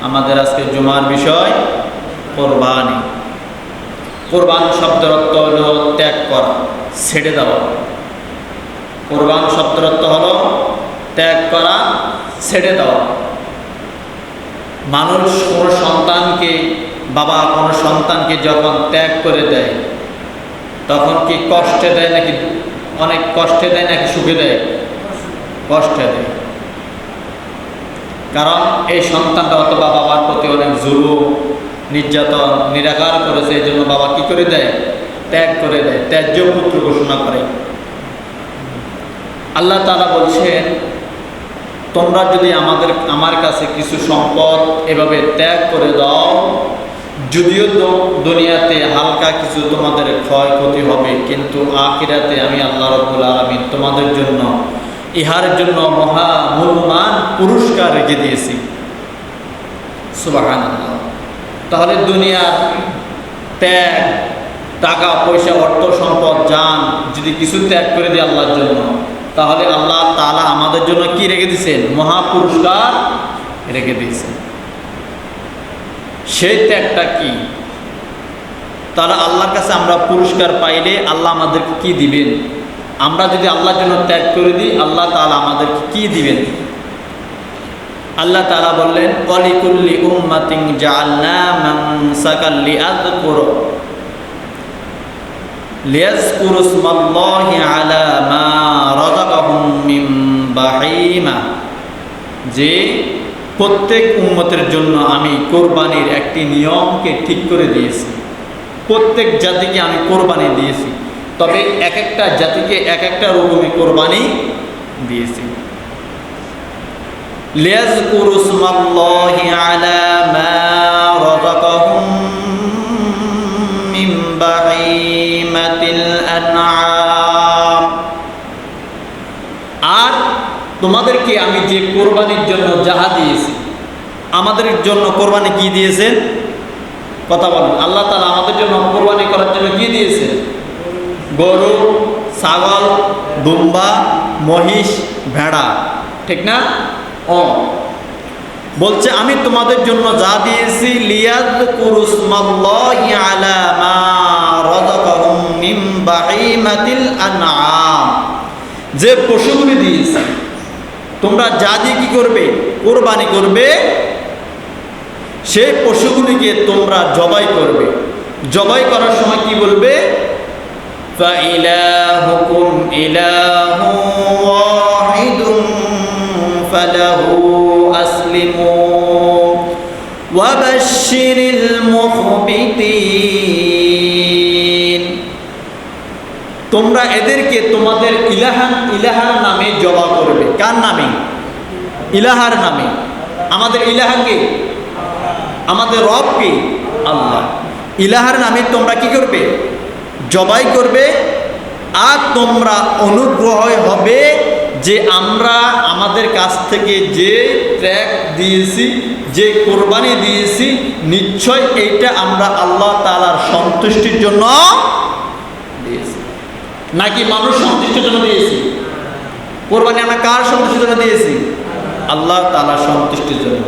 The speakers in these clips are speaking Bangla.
আমাদের আজকে জুমার বিষয় কোরবানি। কোরবান শব্দের অর্থ হলো ত্যাগ করা, ছেড়ে দেওয়া। কোরবান শব্দের অর্থ হলো ত্যাগ করা, ছেড়ে দেওয়া। মানুষ কোনো সন্তানকে, বাবা কোনো সন্তানকে যখন ত্যাগ করে দেয় তখন কি কষ্টে দেয় নাকি, অনেক কষ্টে দেয় নাকি সুখে দেয়? কষ্টে দেয়। কারণ এই সন্তানটা অথবা বাবার প্রতি অনেক জুলুম, নির্যাতন, নিরাকার করেছে। এই জন্য বাবা কি করে দেয়? ত্যাগ করে দেয়, ত্যায্য পুত্র ঘোষণা করে। আল্লাহ তাআলা বলছেন, তোমরা যদি আমার কাছে কিছু সম্পদ এভাবে ত্যাগ করে দাও, যদিও দুনিয়াতে হালকা কিছু তোমাদের ক্ষয়ক্ষতি হবে, কিন্তু আখিরাতে আমি আল্লাহ রাব্বুল আলামিন তোমাদের জন্য ইহার জন্য মহা মূল্যবান পুরস্কার রেখে দিয়েছি। সুবহানাল্লাহ। তাহলে দুনিয়ার ত্যাগ, টাকা পয়সা, অর্থ সম্পদ, জান যদি কিছু ত্যাগ করে দিই আল্লাহর জন্য, তাহলে আল্লাহ তাআলা আমাদের জন্য কি রেখে দিয়েছেন? মহা পুরস্কার রেখে দিয়েছেন। সেই ত্যাগটা কি? তাহলে আল্লাহর কাছে আমরা পুরস্কার পাইলে আল্লাহ আমাদেরকে কি দিবেন? আমরা যদি আল্লাহর জন্য ত্যাগ করে দিই, আল্লাহ তাআলা আমাদেরকে কি দিবেন? আল্লাহ তাআলা বললেন, ওয়ালিকুল্লি উম্মাতিন জাআলনা মানসাকাল লিয়াযকুরু ইসমাল্লাহি আলা মা রাযাকাহুম মিন বাহিমা। যে প্রত্যেক উম্মতের জন্য আমি কোরবানির একটি নিয়মকে ঠিক করে দিয়েছি। প্রত্যেক জাতিকে আমি কোরবানি দিয়েছি, তবে এক একটা জাতিকে এক একটা রকমের কোরবানি দিয়েছি। লিয়াযকুরু ইসমাল্লাহি আলা মা রাযাকাহুম মিন বাহিমাতিল আনআম। আর তোমাদেরকে আমি যে কোরবানির জন্য যাহা দিয়েছি, আমাদের জন্য কোরবানি কি দিয়েছেন? কথা বলেন। আল্লাহ তাআলা আমাদের জন্য কোরবানি করার জন্য কি দিয়েছেন? গরু, ছাগল, দুম্বা, মহিষ, ভেড়া, ঠিক না? বলছে আমি তোমাদের জন্য যা দিয়েছি, লিয়াযকুরু ইসমাল্লাহি আলা মা রাযাকাহুম মিন বাহিমাতিল আনআম। যে পশুগুলি দিয়েছি, তোমরা যা দিয়ে কি করবে? কোরবানি করবে। সেই পশুগুলিকে তোমরা জবাই করবে। জবাই করার সময় কি বলবে? ফাইলাহুকুম ইলাহু ওয়াহিদুন ফালাহু আসলিমু ওয়াবাশশিরিল মুখবিতিন। তোমরা এদেরকে তোমাদের ইলাহার নামে জবা করবে। কার নামে? ইলাহার নামে। আমাদের ইলাহাকে, আমাদের রবকে, আল্লাহ। ইলাহার নামে তোমরা কি করবে? জবাই করবে। আর তোমরা অনুগ্রহ হবে যে আমরা আমাদের কাছ থেকে যে ত্যাগ দিয়েছি, যে কোরবানি দিয়েছি, নিশ্চয় এইটা আমরা আল্লাহ তাআলার সন্তুষ্টির জন্য দিয়েছি। নাকি মানুষ সন্তুষ্টির জন্য দিয়েছি? কোরবানি আমরা কার সন্তুষ্টির জন্য দিয়েছি? আল্লাহ তাআলার সন্তুষ্টির জন্য।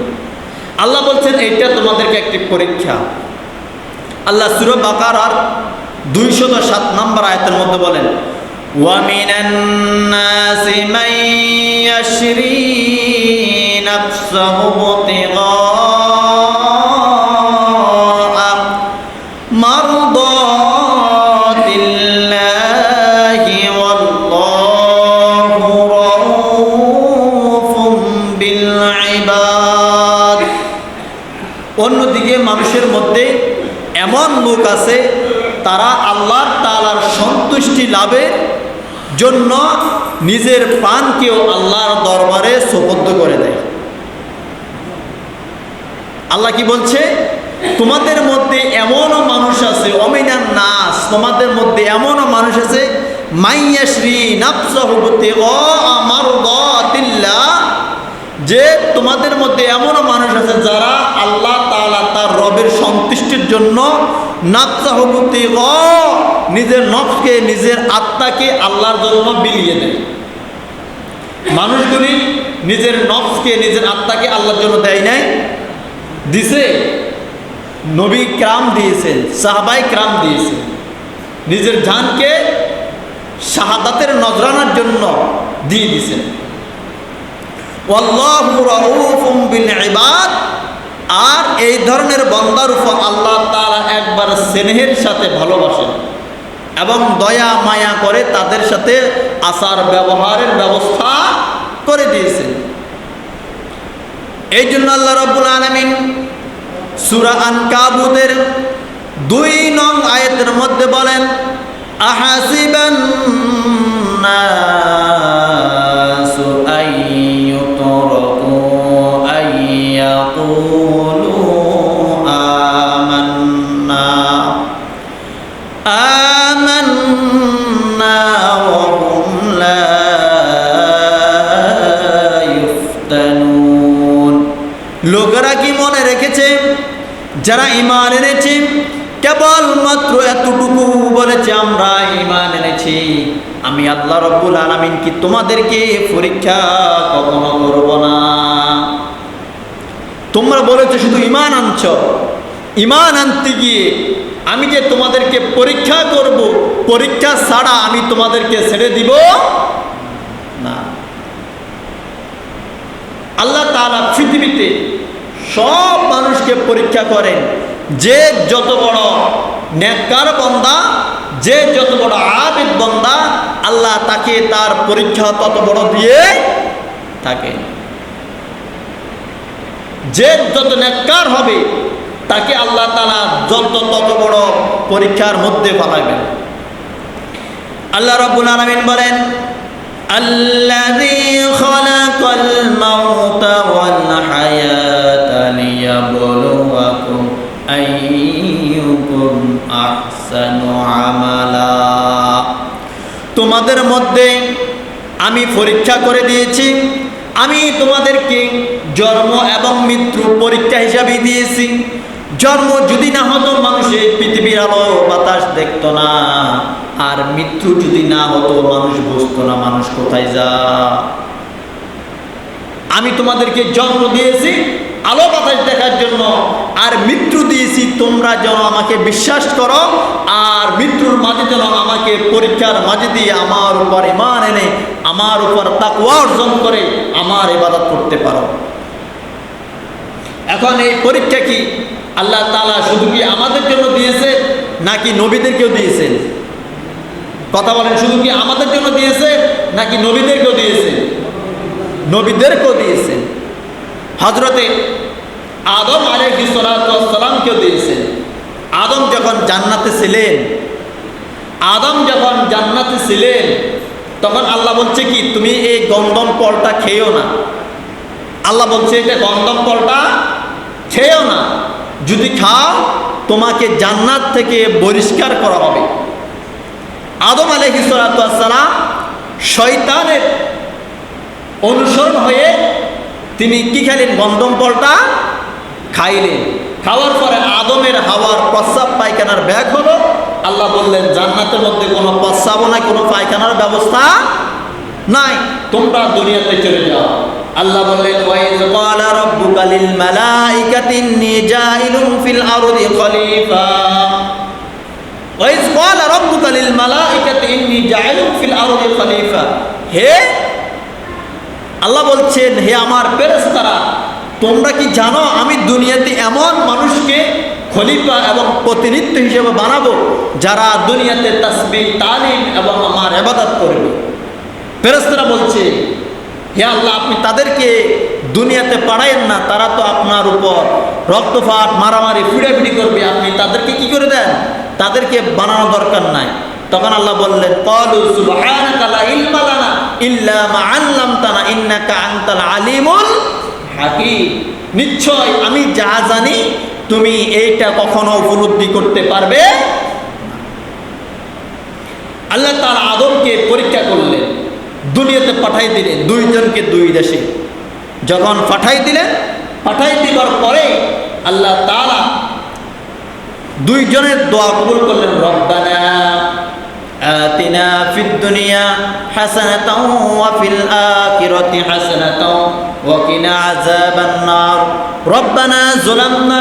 আল্লাহ বলছেন এইটা তোমাদেরকে একটি পরীক্ষা। আল্লাহ সূরা বাকারার 207 নম্বর আয়াতের মধ্যে বলেন, ওয়া মিনান নাসি মান ইয়াশরি নাফসাহু ইবতিগা মারদাতিল্লাহি ওয়াল্লাহু রাউফুম বিল ইবাদ। অন্যদিকে মানুষের মধ্যে এমন লোক আছে, তারা আল্লাহ তাআলার সন্তুষ্টি লাভের জন্য নিজের প্রাণকেও আল্লাহর দরবারে সুপর্দ করে দেয়। আল্লাহ কি বলছে? তোমাদের মধ্যে এমনও মানুষ আছে, অমিনান নাস, তোমাদের মধ্যে এমনও মানুষ আছে, মাইয়াশরি নাফসাহু বিতিগা মারদাতিল্লাহ, যে তোমাদের মধ্যে এমনও মানুষ আছে যারা আল্লাহ তাআলা তার রবের সন্তুষ্টির জন্য নাফসাহু বিতিগা, নিজের নফসকে, নিজের আত্মাকে আল্লাহর জন্য বিলিয়ে দেয়। মানুষগুলি নিজের নফসকে, নিজের আত্মাকে আল্লাহর জন্য দেয় নাই? দিছে, নবী کرام দিয়েছেন, সাহাবায়ে کرام দিয়েছেন, নিজের জানকে শাহাদাতের নজরানার জন্য দিয়ে দিয়েছেন। ওয়াল্লাহু রাউফুম বিল ইবাদ, আর এই ধরনের বান্দার উপর আল্লাহ তাআলা একবার স্নেহের সাথে ভালোবাসেন এবং দয়া মায়া করে তাদের সাথে আচার ব্যবহারের ব্যবস্থা করে দিয়েছেন। এই জন্য আল্লাহ রাব্বুল আলামিন সূরা আনকাবুতের 2 নং আয়াতের মধ্যে বলেন, আহাসিবান নাসু আইয়ুতরাকু আইয়াকুলু আমান্না আমান্না ওয়া হুম লা ইফতানুন। লোকেরা কি মনে রেখেছে, যারা ঈমান এনেছে কেবলমাত্র এতটুকু বলেছে আমরা ঈমান এনেছি, আমি আল্লাহ রাব্বুল আলামিন কি তোমাদেরকে পরীক্ষা কখনো করব না? তোমরা বলেছো শুধু ঈমান আনছ, ঈমান আনতে গিয়ে আমি যে তোমাদেরকে পরীক্ষা করব, পরীক্ষা ছাড়া আমি তোমাদেরকে ছেড়ে দিব না। আল্লাহ তাআলা পৃথিবীতে সব মানুষকে পরীক্ষা করেন, যে যত বড় নেককার বান্দা, যে যত বড় আবিদ বান্দা, আল্লাহ তাকে তার পরীক্ষা তত বড় দিয়ে থাকে। যে যত নেককার হবে তাকে আল্লাহ তাআলা তত বড় পরীক্ষার মধ্যে ফেলাবেন। আল্লাহ রাব্বুল আলামিন বলেন, আল্লাযী খালাকাল মাউতা ওয়াল হায়াতা লিয়াবলুয়াকুম আইয়ুকুম আহসানু আমালা। তোমাদের মধ্যে আমি পরীক্ষা করে দিয়েছি, আমি তোমাদেরকে জন্ম এবং মৃত্যু পরীক্ষা হিসাবে দিয়েছি। জন্ম যদি না হতো মানুষের পৃথিবীর আলো বাতাস দেখতো না, আর মৃত্যু যদি না হতো মানুষ বুঝতো না মানুষ কোথায় যায়। আমি তোমাদেরকে জন্ম দিয়েছি আলো বাতাস দেখার জন্য, আর মৃত্যু দিয়েছি তোমরা যেন আমাকে বিশ্বাস করো, আর মৃত্যুর মাঝে যেন আমাকে পরীক্ষার মাঝে দিয়ে আমার উপর ঈমান এনে আমার উপর তাকওয়া অর্জন করে আমার ইবাদত করতে পারো। এখন এই পরীক্ষা কি আল্লাহ তাআলা শুধু কি আমাদের জন্য দিয়েছে নাকি নবীদেরকেও দিয়েছেন? কথা বলেন, শুধু কি আমাদের জন্য দিয়েছে নাকি নবীদেরকেও দিয়েছে? নবীদেরকেও দিয়েছেন। হযরতে আদম আলাইহিস সালামকেও দিয়েছেন। আদম যখন জান্নাতে ছিলেন তখন আল্লাহ বলছে কি, তুমি এই গন্ধম ফলটা খেয়েও না। আল্লাহ বলছে এটা গন্ধম ফলটা খেয়েও না, যদি খাও তোমাকে জান্নাত থেকে বহিষ্কার করা হবে। আদম আলাইহিস সালাম শয়তানের অনুসরণ হয়ে তিনি কি খেলেন? গন্ধম ফলটা খাইলেন। খাওয়ার পরে আদমের হাওয়ার প্রস্রাব পায়খানার ব্যাগ হলো। আল্লাহ বললেন জান্নাতের মধ্যে কোনো প্রস্রাবও নাই, কোনো পায়খানার ব্যবস্থা নাই, তোমরা দুনিয়াতে চলে যাও। আল্লাহ বললেন ওয়াইজ ক্বালা রাব্বুকা লিল মালাইকাতি ইন্নী জাইলুন ফিল আরদি খলিফা। ওয়াইজ ক্বালা রাব্বুকা লিল মালাইকাতি ইন্নী জাইলুন ফিল আরদি খলিফা। হে আল্লাহ বলছেন, হে আমার ফেরেশতারা, তোমরা কি জানো আমি দুনিয়াতে এমন মানুষকে খলিফা এবং প্রতিনিধি হিসেবে বানাবো যারা দুনিয়াতে তাসবিহ তালিম এবং আমার ইবাদত করবে। ফেরেশতারা বলছে, হে আল্লাহ, আপনি তাদেরকে দুনিয়াতে পাঠায়েন না, তারা তো আপনার উপর রক্তপাত মারামারি ফিড়াফিড়ি করবে, আপনি তাদেরকে কি করে দেন? তাদেরকে বানানো দরকার নাই। তখন আল্লাহ বললেন, ক্বালু সুবহানাকা লা ইলমা লানা ইল্লা মা আল্লামতানা ইন্নাকা আনতাল আলিমুল হাকীম। নিশ্চয় আমি যা জানি তুমি এইটা কখনো উপলব্ধি করতে পারবে। আল্লাহ তাআলা আদমকে পরীক্ষা করলেন, দুনিয়াতে পাঠাই দিলেন, দুইজনকে দুই দেশে। যখন পাঠাই দিবার পরে আল্লাহ তাআলা দুইজনের দোয়া কবুল করলেন। রব্বানা আতিনা ফিদ দুনিয়া হাসানাতাও ওয়া ফিল আখিরাতি হাসানাতাও ওয়া কিনা আযাবান নার রব্বানা যালামনা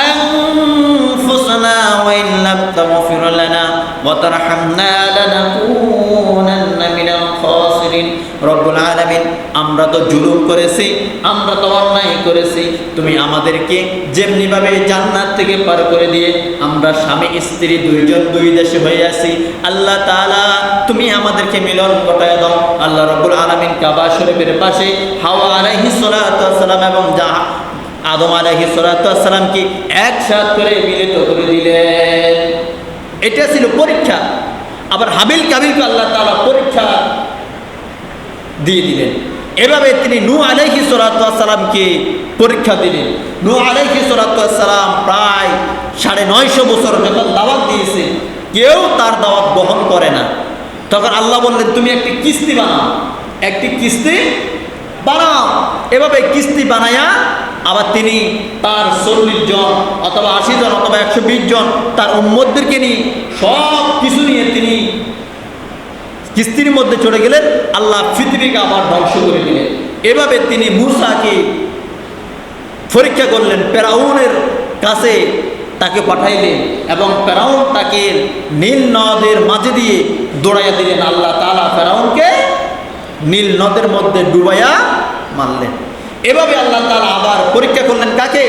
আনফুসানা ওয়া ইন লাম তাগফির লানা ওয়া তারহামনা লানাকুনান্না মিনাল খাসিরিন। রব্বুল আলামিন, আমরা তো জুলুম করেছি, আমরা তো অন্যায় করেছি, তুমি আমাদেরকে যেমনিভাবে জান্নাত থেকে পার করে দিয়ে আমরা স্বামী স্ত্রী দুইজন দুই দেশে হয়ে আছি, আল্লাহ তাআলা তুমি আমাদেরকে মিলন ঘটায় দাও। আল্লাহ রব্বুল আলামিন কাবা শরীফের পাশে হাওয়া আলাইহিস সালাতু ওয়াস সালাম এবং আদম আলাইহিস সালাতু ওয়াস সালামকে একসাথ করে মিলিত করে দিলেন। এটা ছিল পরীক্ষা। আবার হাবিল কাবিলকে আল্লাহ তাআলা পরীক্ষা দিয়ে দিলেন। এভাবে তিনি নূহ আলাইহিস সালাতু ওয়াস সালামকে পরীক্ষা দিলেন। নূহ আলাইহিস সালাতু ওয়াস সালাম প্রায় 950 বছর যখন দাওয়াত দিয়েছে, কেউ তার দাওয়াত বহন করে না। তখন আল্লাহ বললেন, তুমি একটি কিস্তি বানাও, একটি কিস্তি বানাও। এভাবে কিস্তি বানায়া আবার তিনি তার 40 জন অথবা 80 জন অথবা 120 জন তার উম্মতদেরকে নিয়ে সব কিছু নিয়ে তিনি কিস্তির মধ্যে চলে গেলেন। আল্লাহ পৃথিবীকে আবার ধ্বংস করে দিলেন। এভাবে তিনি মূসাকে পরীক্ষা করলেন, ফেরাউনের কাছে তাকে পাঠাইলেন এবং ফেরাউন তাকে নীল নদের মাঝে দিয়ে দৌড়াইয়া দিলেন। আল্লাহ তাআলা ফেরাউনকে নীল নদের মধ্যে ডুবাইয়া মারলেন। এভাবে আল্লাহ তাআলা আবার পরীক্ষা করলেন কাকে?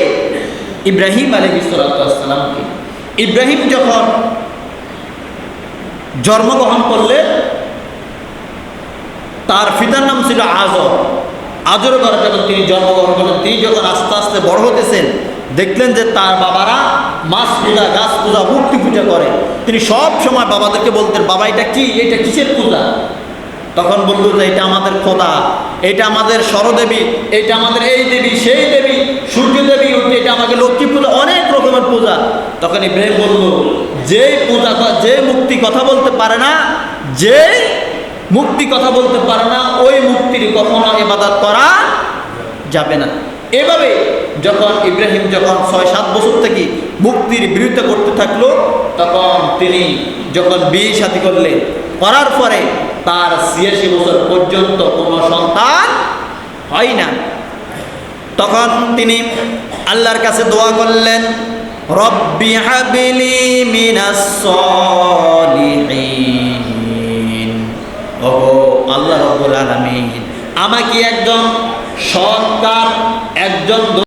ইব্রাহিম আলাইহিস সালামকে। ইব্রাহিম যখন জন্মগ্রহণ করলেন, তার পিতার নাম ছিল আজর। আজর ঘরে যখন তিনি জন্মগ্রহণ করলেন, তিনি যখন আস্তে আস্তে বড় হতেছেন, দেখলেন যে তার বাবারা মাছ পূজা, গাছ পূজা, মূর্তি পূজা করে। তিনি সব সময় বাবাদেরকে বলতেন, বাবা এটা কি, এটা কিসের পূজা? তখন বলল যে এটা আমাদের খোদা, এটা আমাদের সরদেবী, এটা আমাদের এই দেবী সেই দেবী, সূর্য দেবী, এটা আমাকে লক্ষ্মী পূজা, অনেক রকমের পূজা। তখন ইব্রাহিম বলল, যে পূজা, যে মুক্তি কথা বলতে পারে না, যে মুক্তি কথা বলতে পারে না, ওই মুক্তির কখনো ইবাদত করা যাবে না। এভাবে যখন ইব্রাহিম যখন 6-7 বছর থেকে মুক্তির বিরোধিতা করতে থাকলো, তখন তিনি যখন বিয়ে শাদী করলেন, করার পরে তার 86 বছর পর্যন্ত কোনো সন্তান হয় না। তখন তিনি আল্লাহর কাছে দোয়া করলেন, রব্বি হাবলি মিনাস সলিহিন। ওগো আল্লাহ রব্বুল আলামিন, আমাকে একজন সৎকার, একজন